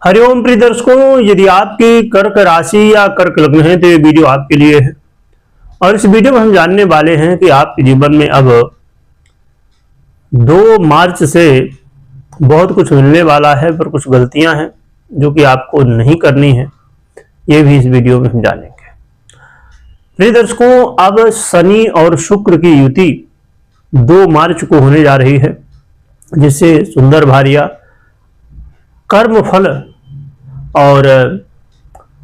हरिओम प्रिय दर्शकों, यदि आपकी कर्क राशि या कर्क लग्न है तो ये वीडियो आपके लिए है। और इस वीडियो में हम जानने वाले हैं कि आपके जीवन में अब 2 मार्च से बहुत कुछ मिलने वाला है, पर कुछ गलतियां हैं जो कि आपको नहीं करनी है। ये भी इस वीडियो में हम जानेंगे। प्रिय दर्शकों, अब शनि और शुक्र की युति 2 मार्च को होने जा रही है, जिससे सुंदर भारिया कर्म फल और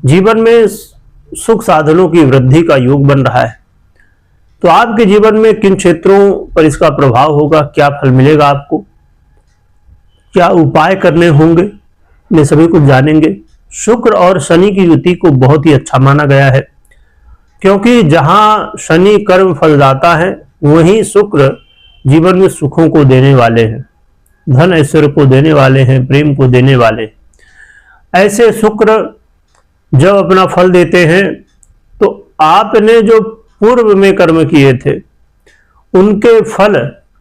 जीवन में सुख साधनों की वृद्धि का योग बन रहा है। तो आपके जीवन में किन क्षेत्रों पर इसका प्रभाव होगा, क्या फल मिलेगा आपको, क्या उपाय करने होंगे, ये सभी कुछ जानेंगे। शुक्र और शनि की युति को बहुत ही अच्छा माना गया है, क्योंकि जहां शनि कर्म फलदाता है वहीं शुक्र जीवन में सुखों को देने वाले हैं, धन ऐश्वर्य को देने वाले हैं, प्रेम को देने वाले। ऐसे शुक्र जब अपना फल देते हैं तो आपने जो पूर्व में कर्म किए थे उनके फल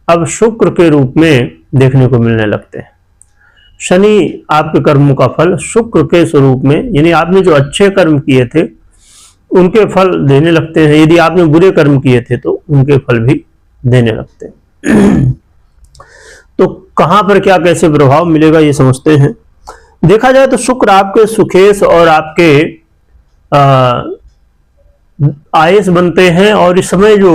अब शुक्र के रूप में देखने को मिलने लगते हैं। शनि आपके कर्मों का फल शुक्र के स्वरूप में, यानी आपने जो अच्छे कर्म किए थे उनके फल देने लगते हैं। यदि आपने बुरे कर्म किए थे तो उनके फल भी देने लगते हैं। तो कहां पर क्या कैसे प्रभाव मिलेगा ये समझते हैं। देखा जाए तो शुक्र आपके सुखेश और आपके आयस बनते हैं, और इस समय जो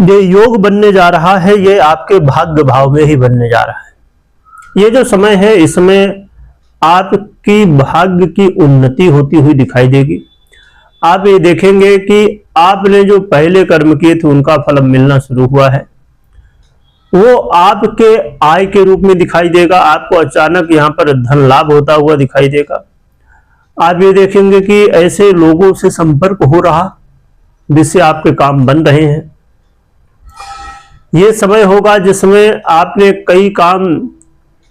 ये योग बनने जा रहा है ये आपके भाग्य भाव में ही बनने जा रहा है। ये जो समय है इसमें आपकी भाग्य की उन्नति होती हुई दिखाई देगी। आप ये देखेंगे कि आपने जो पहले कर्म किए थे उनका फल मिलना शुरू हुआ है, वो आपके आय के रूप में दिखाई देगा। आपको अचानक यहाँ पर धन लाभ होता हुआ दिखाई देगा। आप ये देखेंगे कि ऐसे लोगों से संपर्क हो रहा जिससे आपके काम बन रहे हैं। ये समय होगा जिसमें आपने कई काम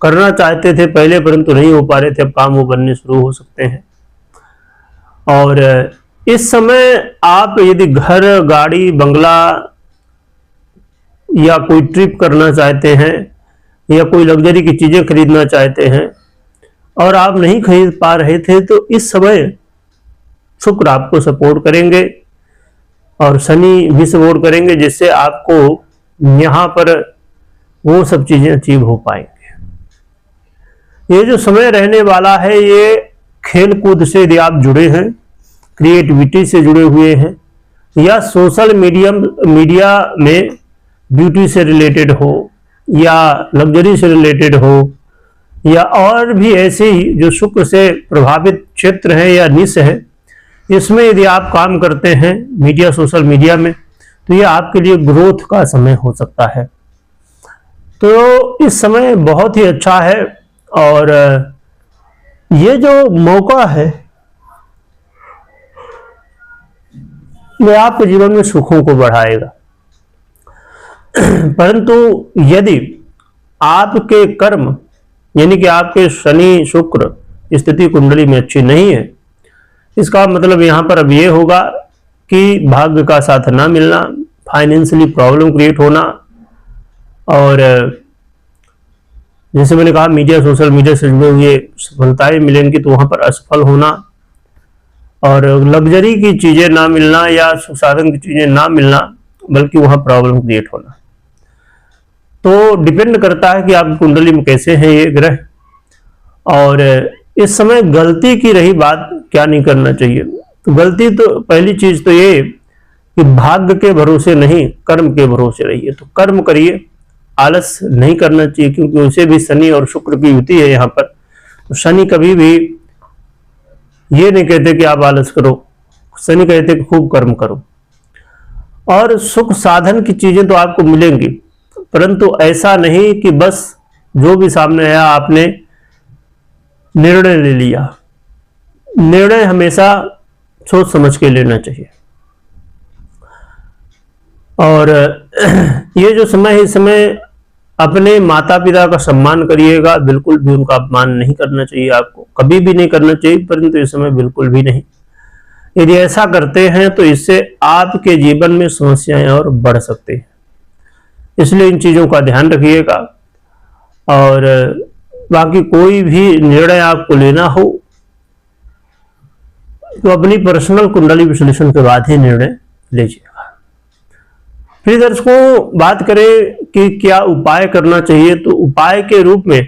करना चाहते थे पहले, परंतु नहीं हो पा रहे थे, अब काम वो बनने शुरू हो सकते हैं। और इस समय आप यदि घर, गाड़ी, बंगला या कोई ट्रिप करना चाहते हैं या कोई लग्जरी की चीजें खरीदना चाहते हैं और आप नहीं खरीद पा रहे थे, तो इस समय शुक्र आपको सपोर्ट करेंगे और शनि भी सपोर्ट करेंगे, जिससे आपको यहां पर वो सब चीजें अचीव हो पाएंगे। ये जो समय रहने वाला है ये खेल कूद से यदि आप जुड़े हैं, क्रिएटिविटी से जुड़े हुए हैं, या सोशल मीडिया में ब्यूटी से रिलेटेड हो या लग्जरी से रिलेटेड हो, या और भी ऐसे ही जो शुक्र से प्रभावित क्षेत्र है या निश है, इसमें यदि आप काम करते हैं मीडिया, सोशल मीडिया में, तो ये आपके लिए ग्रोथ का समय हो सकता है। तो इस समय बहुत ही अच्छा है, और ये जो मौका है ये आपके जीवन में सुखों को बढ़ाएगा। परंतु यदि आपके कर्म, यानी कि आपके शनि शुक्र स्थिति कुंडली में अच्छी नहीं है, इसका मतलब यहां पर अब यह होगा कि भाग्य का साथ ना मिलना, फाइनेंशियली प्रॉब्लम क्रिएट होना, और जैसे मैंने कहा मीडिया, सोशल मीडिया से जुड़े हुए सफलताएं मिलेंगी तो वहां पर असफल होना, और लग्जरी की चीजें ना मिलना या सुख साधन की चीजें ना मिलना, बल्कि वहां प्रॉब्लम क्रिएट होना। तो डिपेंड करता है कि आपकी कुंडली में कैसे हैं ये ग्रह। और इस समय गलती की रही बात, क्या नहीं करना चाहिए। तो गलती तो पहली चीज तो ये कि भाग्य के भरोसे नहीं, कर्म के भरोसे रहिए। तो कर्म करिए, आलस नहीं करना चाहिए, क्योंकि उसे भी शनि और शुक्र की युति है यहाँ पर। तो शनि कभी भी ये नहीं कहते कि आप आलस करो, शनि कहते कि खूब कर्म करो। और सुख साधन की चीजें तो आपको मिलेंगी, परंतु ऐसा नहीं कि बस जो भी सामने आया आपने निर्णय ले लिया। निर्णय हमेशा सोच समझ के लेना चाहिए। और ये जो समय है, इस समय अपने माता पिता का सम्मान करिएगा, बिल्कुल भी उनका अपमान नहीं करना चाहिए, आपको कभी भी नहीं करना चाहिए, परंतु इस समय बिल्कुल भी नहीं। यदि ऐसा करते हैं तो इससे आपके जीवन में समस्याएं और बढ़ सकती हैं, इसलिए इन चीजों का ध्यान रखिएगा। और बाकी कोई भी निर्णय आपको लेना हो तो अपनी पर्सनल कुंडली विश्लेषण के बाद ही निर्णय लीजिएगा। प्रिय दर्शकों, बात करें कि क्या उपाय करना चाहिए, तो उपाय के रूप में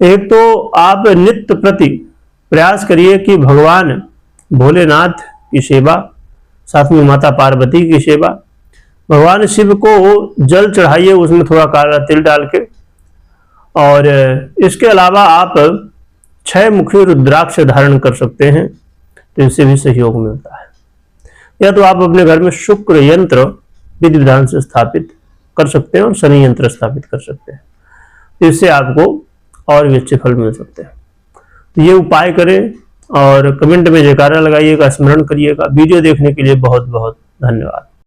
एक तो आप नित्य प्रति प्रयास करिए कि भगवान भोलेनाथ की सेवा, साथ में माता पार्वती की सेवा, भगवान शिव को जल चढ़ाइए, उसमें थोड़ा काला तिल डाल के। और इसके अलावा आप 6 मुखी रुद्राक्ष धारण कर सकते हैं, तो इससे भी सहयोग मिलता है। या तो आप अपने घर में शुक्र यंत्र विधि विधान से स्थापित कर सकते हैं और शनि यंत्र स्थापित कर सकते हैं, तो इससे आपको और भी अच्छे फल मिल सकते हैं। तो ये उपाय करें और कमेंट में जयकारा लगाइएगा, स्मरण करिएगा। वीडियो देखने के लिए बहुत बहुत धन्यवाद।